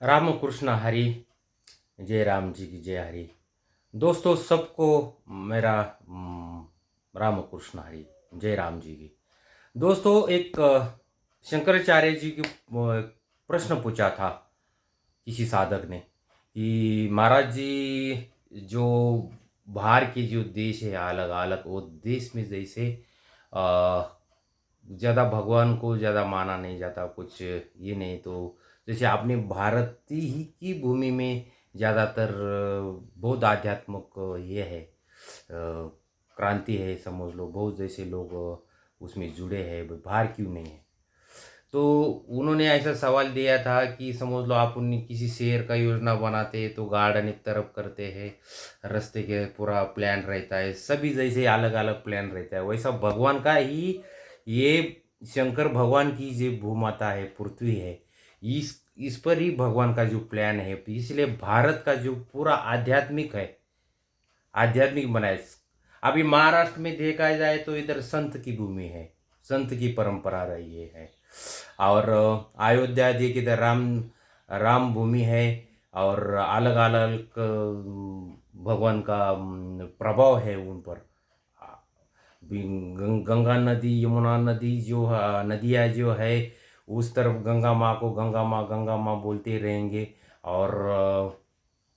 राम कृष्ण हरि। जय राम जी की जय हरि। दोस्तों सबको मेरा राम कृष्ण हरि। जय राम जी की। दोस्तों एक शंकराचार्य जी की प्रश्न पूछा था किसी साधक ने कि महाराज जी, जो बाहर के जो देश है अलग अलग, वो देश में जैसे ज़्यादा भगवान को ज़्यादा माना नहीं जाता, कुछ ये नहीं, तो जैसे अपने भारत ही की भूमि में ज़्यादातर बहुत आध्यात्मिक ये है, क्रांति है समझ लो, बहुत जैसे लोग उसमें जुड़े हैं, बाहर क्यों नहीं है। तो उन्होंने ऐसा सवाल दिया था कि समझ लो आप उन्हें किसी शहर का योजना बनाते हैं तो गार्डन एक तरफ करते हैं, रास्ते के पूरा प्लान रहता है, सभी जैसे अलग अलग प्लान रहता है, वैसा भगवान का ही ये शंकर भगवान की जो भूमाता है, पृथ्वी है, इस पर ही भगवान का जो प्लान है, इसलिए भारत का जो पूरा आध्यात्मिक है, आध्यात्मिक बनाए। अभी महाराष्ट्र में देखा जाए तो इधर संत की भूमि है, संत की परंपरा रही है। और अयोध्या देखिए इधर राम राम भूमि है, और अलग अलग भगवान का प्रभाव है उन पर। गंगा नदी, यमुना नदी जो नदियाँ जो है, उस तरफ गंगा माँ को गंगा माँ बोलते रहेंगे। और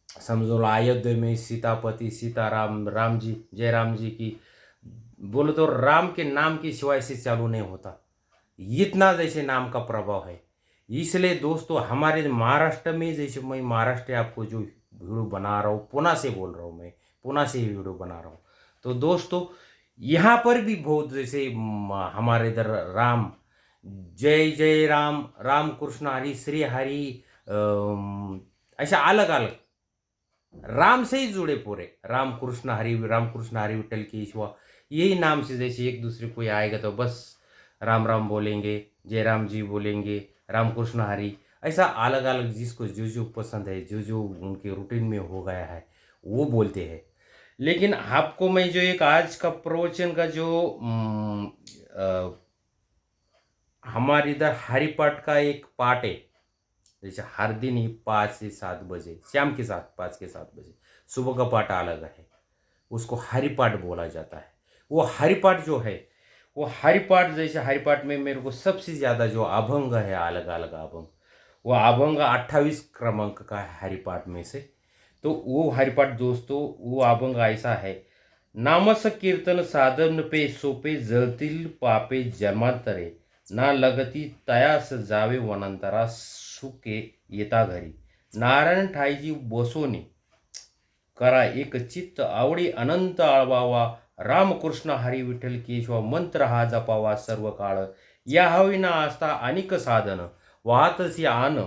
समझो अयोध्या में सीतापति सीताराम, राम जी, जय राम जी की बोलो तो राम के नाम की सिवाय से चालू नहीं होता, इतना जैसे नाम का प्रभाव है। इसलिए दोस्तों हमारे महाराष्ट्र में, जैसे मैं महाराष्ट्र आपको जो वीडियो बना रहा हूँ, पुणे से बोल रहा हूँ, मैं पुणे से ही वीडियो बना रहा हूँ। तो दोस्तों यहाँ पर भी बहुत जैसे हमारे इधर राम, जय जय राम, राम कृष्ण हरि, श्री हरि, ऐसा अलग अलग राम से ही जुड़े पूरे, राम कृष्ण हरि विठल केशवा, यही नाम से जैसे एक दूसरे कोई आएगा तो बस राम राम बोलेंगे, जय राम जी बोलेंगे, राम कृष्ण हरि, ऐसा अलग अलग जिसको जो जो पसंद है, जो जो उनके रूटीन में हो गया है वो बोलते हैं। लेकिन आपको मैं जो एक आज का प्रवचन का जो हमारे इधर हरिपाठ का एक पाठ है, जैसे हर दिन ही 5 से 7 बजे, शाम के 5 से 7 बजे सुबह का पाठ अलग है, उसको हरिपाठ बोला जाता है। वो हरिपाठ जो है, वो हरिपाठ, जैसे हरिपाठ में मेरे को सबसे ज़्यादा जो अभंग है, अलग अलग अभंग, वो अभंग 28 क्रमांक का है हरिपाठ में से। तो वो हरिपाठ दोस्तों, वो अभंग ऐसा है: नामस कीर्तन साधन पे सोपे, जळतील पापे जन्मांतरे, ना लगती तयास जावे वनांतरा, सुके येता घरी, नारायण ठाईजी बसोनी करा एक चित्त, आवडी अनंत आळवावा, रामकृष्ण हरी विठ्ठल केशव, मंत्र हा जपावा सर्व काळ, या हवीना असता अनेक साधन, वाहतसी आन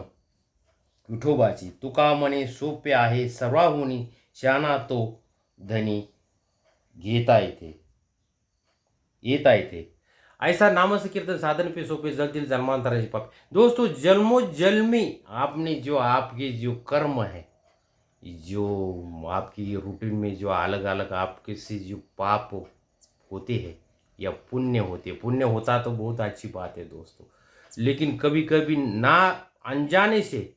विठोबाची, तुका म्हणे सोपे आहे सर्वाहुनी, शाना तो धनी घेता येता येते, ऐसा नामस कीर्तन साधन पे सोपे, जगदिल जन्मांतराचे पाप। दोस्तों जन्मोजन्मी आपने जो आपके जो कर्म है, जो आपकी रूटीन में जो अलग अलग आपके से जो पाप होते हैं या पुण्य होते, पुण्य होता तो बहुत अच्छी बात है दोस्तों, लेकिन कभी कभी ना अनजाने से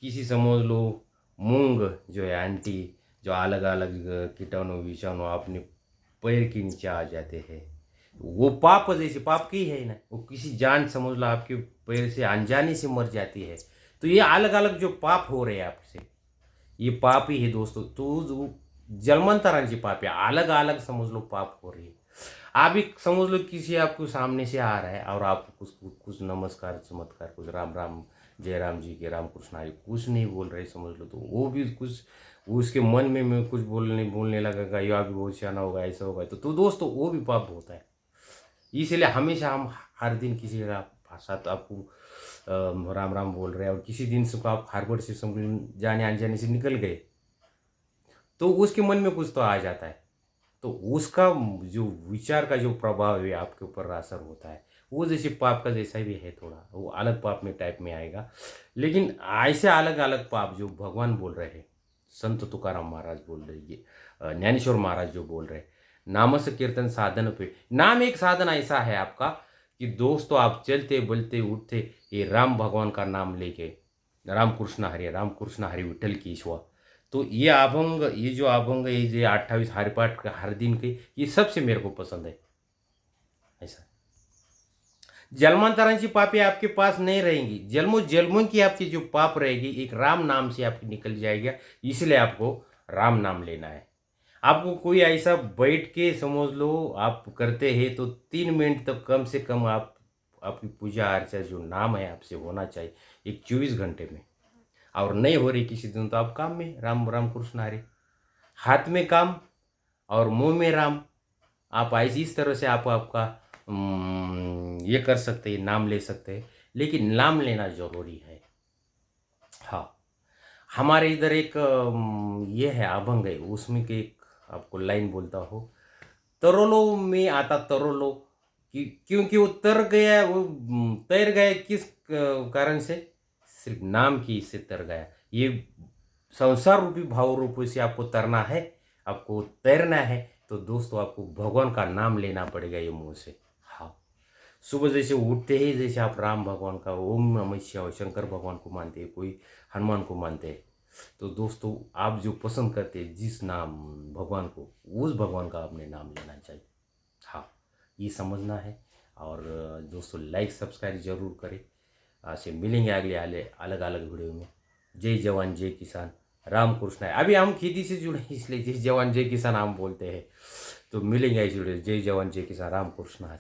किसी समझ लो मूंग जो है आंटी, जो अलग अलग कीटाणु विषाणु अपने पैर के नीचे आ जाते हैं, वो पाप जैसे पाप की है ना, वो किसी जान समझ लो आपके पैर से अनजाने से मर जाती है। तो ये अलग अलग जो पाप हो रहे हैं आपसे, ये पाप ही है दोस्तों। तो जो जन्मांतरांची पाप है, अलग अलग समझ लो पाप हो रही है। आप भी समझ लो किसी आपको सामने से आ रहा है और आप कुछ कुछ कुछ नमस्कार चमत्कार, कुछ राम राम, जय राम जी के, राम कृष्ण हरि कुछ नहीं बोल रहे समझ लो, तो वो भी कुछ उसके मन में मैं कुछ बोलने लगेगा, या भी बहुत सियाना होगा, ऐसा होगा, तो दोस्तों वो भी पाप होता है। इसलिए हमेशा हम हर दिन किसी का साथ आपको राम राम बोल रहे हैं, और किसी दिन से आप हड़बड़ से समझ जाने अनजाने से निकल गए, तो उसके मन में कुछ तो आ जाता है, तो उसका जो विचार का जो प्रभाव है आपके ऊपर असर होता है, वो जैसे पाप का जैसा भी है, थोड़ा वो अलग पाप में टाइप में आएगा। लेकिन ऐसे अलग अलग पाप जो भगवान बोल रहे हैं, संत तुकाराम महाराज बोल रहे हैं, ज्ञानेश्वर महाराज जो बोल रहे हैं, नामस कीर्तन साधन पे, नाम एक साधन ऐसा है आपका कि दोस्तों आप चलते बोलते उठते ये राम भगवान का नाम लेके रामकृष्ण हरी, रामकृष्ण हरी विठ्ठल केशवा। तो ये अभंग, ये जो अभंग है, ये 28 हरिपाठ का हर दिन के, ये सबसे मेरे को पसंद है। ऐसा जन्मांतरांची पापी आपके पास नहीं रहेंगी, जन्मों जन्मों की आपकी जो पाप रहेगी एक राम नाम से आपकी निकल जाएगा। इसलिए आपको राम नाम लेना है। आपको कोई ऐसा बैठ के समझ लो आप करते हैं तो 3 मिनट तक कम से कम आप आपकी पूजा अर्चा जो नाम है आपसे होना चाहिए एक 24 घंटे में। और नहीं हो रही किसी दिन तो आप काम में राम राम कृष्ण हरे, हाथ में काम और मुंह में राम। आप ऐसी इस तरह से आप आपका ये कर सकते हैं, नाम ले सकते हैं। लेकिन नाम लेना जरूरी है। हाँ, हमारे इधर एक ये है अभंग है, उसमें के एक आपको लाइन बोलता हो, तरोलो में आता तरोलो, कि क्योंकि वो तर गया, वो तैर गया किस कारण से, सिर्फ नाम की से तर गया। ये संसार रूपी भाव रूपी से आपको तरना है, आपको तैरना है, तो दोस्तों आपको भगवान का नाम लेना पड़ेगा ये मुंह से। हाँ, सुबह जैसे उठते ही जैसे आप राम भगवान का ओम नमः शिवाय, शंकर भगवान को मानते हैं, कोई हनुमान को मानते हैं, तो दोस्तों आप जो पसंद करते हैं जिस नाम भगवान को, उस भगवान का आपने नाम लेना चाहिए। हाँ, ये समझना है। और दोस्तों लाइक सब्सक्राइब जरूर करें। से मिलेंगे अगले अलग अलग वीडियो में। जय जवान जय किसान, राम कृष्ण है। अभी हम खेती से जुड़े हैं, इसलिए जय जवान जय किसान हम बोलते हैं। तो मिलेंगे इस वीडियो, जय जवान जय किसान, राम कृष्ण है।